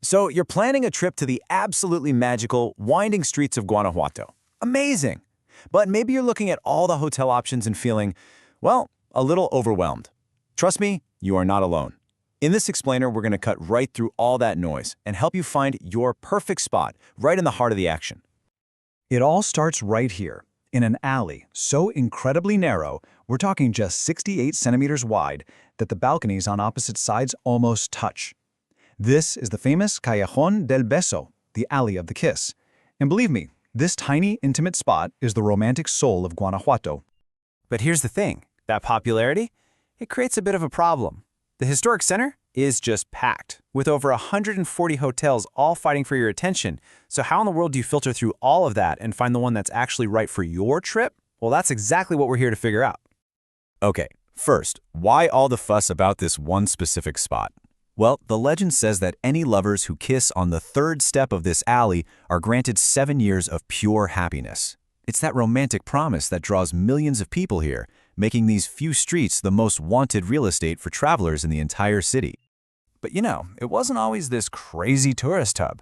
So you're planning a trip to the absolutely magical, winding streets of Guanajuato. Amazing! But maybe you're looking at all the hotel options and feeling, well, a little overwhelmed. Trust me, you are not alone. In this explainer, we're going to cut right through all that noise and help you find your perfect spot right in the heart of the action. It all starts right here, in an alley so incredibly narrow, we're talking just 68 centimeters wide, that the balconies on opposite sides almost touch. This is the famous Callejón del Beso, the Alley of the Kiss. And believe me, this tiny, intimate spot is the romantic soul of Guanajuato. But here's the thing, that popularity, it creates a bit of a problem. The historic center is just packed, with over 140 hotels all fighting for your attention. So how in the world do you filter through all of that and find the one that's actually right for your trip? Well, that's exactly what we're here to figure out. Okay, first, why all the fuss about this one specific spot? Well, the legend says that any lovers who kiss on the third step of this alley are granted 7 years of pure happiness. It's that romantic promise that draws millions of people here, making these few streets the most wanted real estate for travelers in the entire city. But you know, it wasn't always this crazy tourist hub.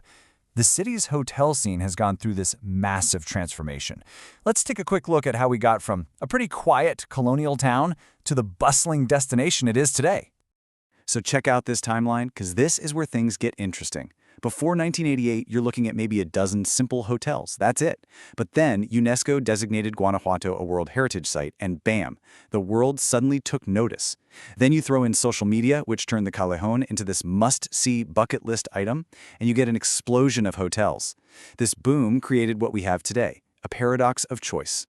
The city's hotel scene has gone through this massive transformation. Let's take a quick look at how we got from a pretty quiet colonial town to the bustling destination it is today. So check out this timeline, because this is where things get interesting. Before 1988, you're looking at maybe a dozen simple hotels. That's it. But then UNESCO designated Guanajuato a World Heritage Site, and bam, the world suddenly took notice. Then you throw in social media, which turned the Callejón into this must-see bucket list item, and you get an explosion of hotels. This boom created what we have today, a paradox of choice.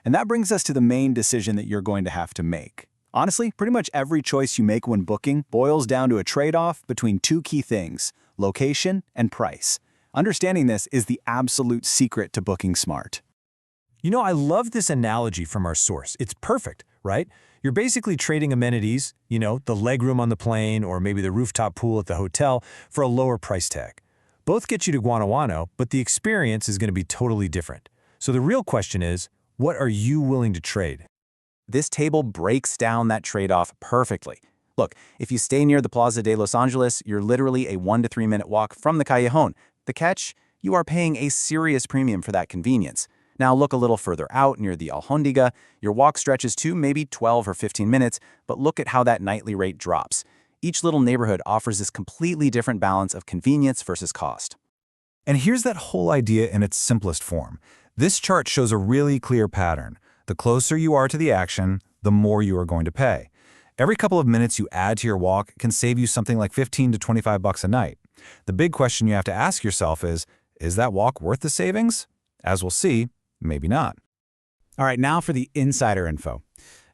And that brings us to the main decision that you're going to have to make. Honestly, pretty much every choice you make when booking boils down to a trade-off between two key things: location and price. Understanding this is the absolute secret to booking smart. You know, I love this analogy from our source. It's perfect, right? You're basically trading amenities, you know, the legroom on the plane or maybe the rooftop pool at the hotel for a lower price tag. Both get you to Guanajuato, but the experience is going to be totally different. So the real question is, what are you willing to trade? This table breaks down that trade-off perfectly. Look, if you stay near the Plaza de Los Angeles, you're literally a 1 to 3 minute walk from the Callejón. The catch? You are paying a serious premium for that convenience. Now look a little further out near the Alhóndiga. Your walk stretches to maybe 12 or 15 minutes, but look at how that nightly rate drops. Each little neighborhood offers this completely different balance of convenience versus cost. And here's that whole idea in its simplest form. This chart shows a really clear pattern. The closer you are to the action, the more you are going to pay. Every couple of minutes you add to your walk can save you something like 15 to 25 bucks a night. The big question you have to ask yourself is that walk worth the savings? As we'll see, maybe not. All right, now for the insider info.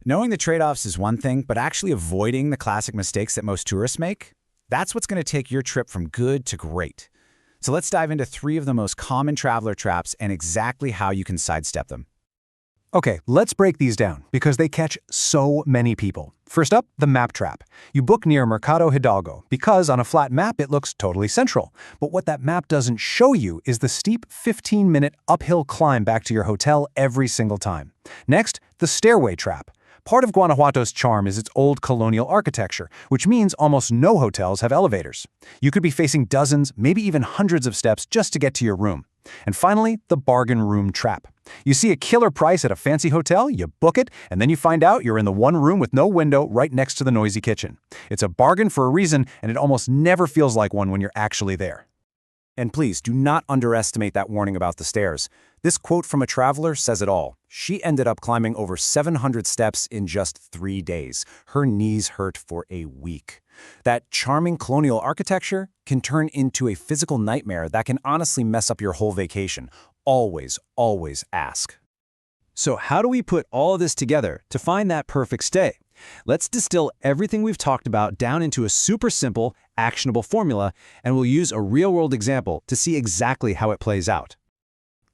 Knowing the trade-offs is one thing, but actually avoiding the classic mistakes that most tourists make, that's what's going to take your trip from good to great. So let's dive into 3 of the most common traveler traps and exactly how you can sidestep them. Okay, let's break these down, because they catch so many people. First up, the map trap. You book near Mercado Hidalgo, because on a flat map it looks totally central. But what that map doesn't show you is the steep 15-minute uphill climb back to your hotel every single time. Next, the stairway trap. Part of Guanajuato's charm is its old colonial architecture, which means almost no hotels have elevators. You could be facing dozens, maybe even hundreds of steps just to get to your room. And finally, the bargain room trap. You see a killer price at a fancy hotel, you book it, and then you find out you're in the one room with no window right next to the noisy kitchen. It's a bargain for a reason, and it almost never feels like one when you're actually there. And please, do not underestimate that warning about the stairs. This quote from a traveler says it all. She ended up climbing over 700 steps in just 3 days. Her knees hurt for a week. That charming colonial architecture can turn into a physical nightmare that can honestly mess up your whole vacation. Always, always ask. So how do we put all of this together to find that perfect stay? Let's distill everything we've talked about down into a super simple, actionable formula, and we'll use a real-world example to see exactly how it plays out.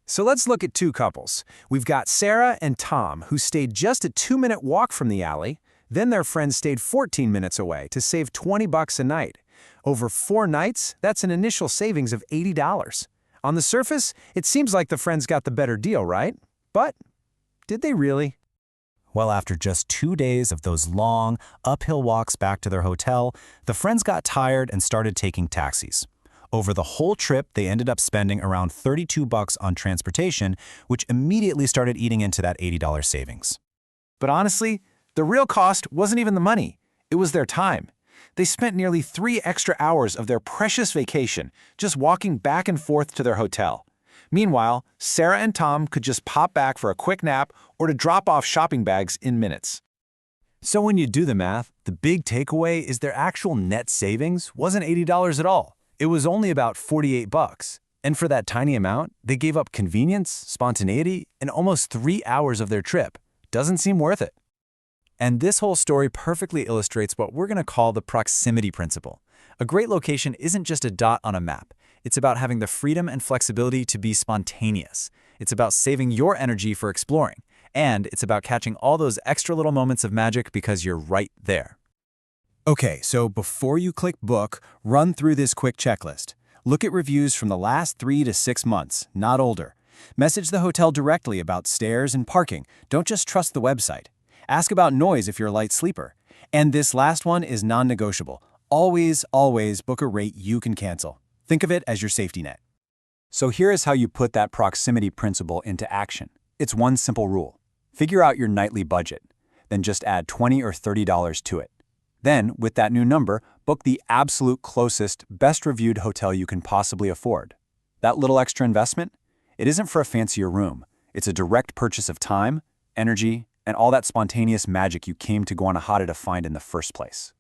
So let's look at 2 couples. We've got Sarah and Tom, who stayed just a 2-minute walk from the alley. Then their friends stayed 14 minutes away to save 20 bucks a night. Over 4 nights, that's an initial savings of $80. On the surface, it seems like the friends got the better deal, right? But did they really? Well, after just 2 days of those long, uphill walks back to their hotel, the friends got tired and started taking taxis. Over the whole trip, they ended up spending around $32 on transportation, which immediately started eating into that $80 savings. But honestly, the real cost wasn't even the money. It was their time. They spent nearly 3 extra hours of their precious vacation just walking back and forth to their hotel. Meanwhile, Sarah and Tom could just pop back for a quick nap or to drop off shopping bags in minutes. So when you do the math, the big takeaway is their actual net savings wasn't $80 at all. It was only about $48. And for that tiny amount, they gave up convenience, spontaneity, and almost 3 hours of their trip. Doesn't seem worth it. And this whole story perfectly illustrates what we're going to call the proximity principle. A great location isn't just a dot on a map. It's about having the freedom and flexibility to be spontaneous. It's about saving your energy for exploring. And it's about catching all those extra little moments of magic because you're right there. Okay, so before you click book, run through this quick checklist. Look at reviews from the last 3 to 6 months, not older. Message the hotel directly about stairs and parking. Don't just trust the website. Ask about noise if you're a light sleeper. And this last one is non-negotiable. Always, always book a rate you can cancel. Think of it as your safety net. So here is how you put that proximity principle into action. It's one simple rule. Figure out your nightly budget. Then just add $20 or $30 to it. Then, with that new number, book the absolute closest, best-reviewed hotel you can possibly afford. That little extra investment? It isn't for a fancier room. It's a direct purchase of time, energy, and all that spontaneous magic you came to Guanajuato to find in the first place.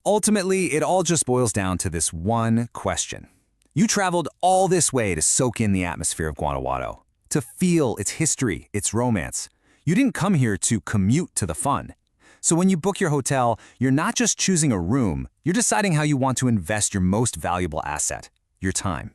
Ultimately, it all just boils down to this one question. You traveled all this way to soak in the atmosphere of Guanajuato, to feel its history, its romance. You didn't come here to commute to the fun. So when you book your hotel, you're not just choosing a room, you're deciding how you want to invest your most valuable asset, your time.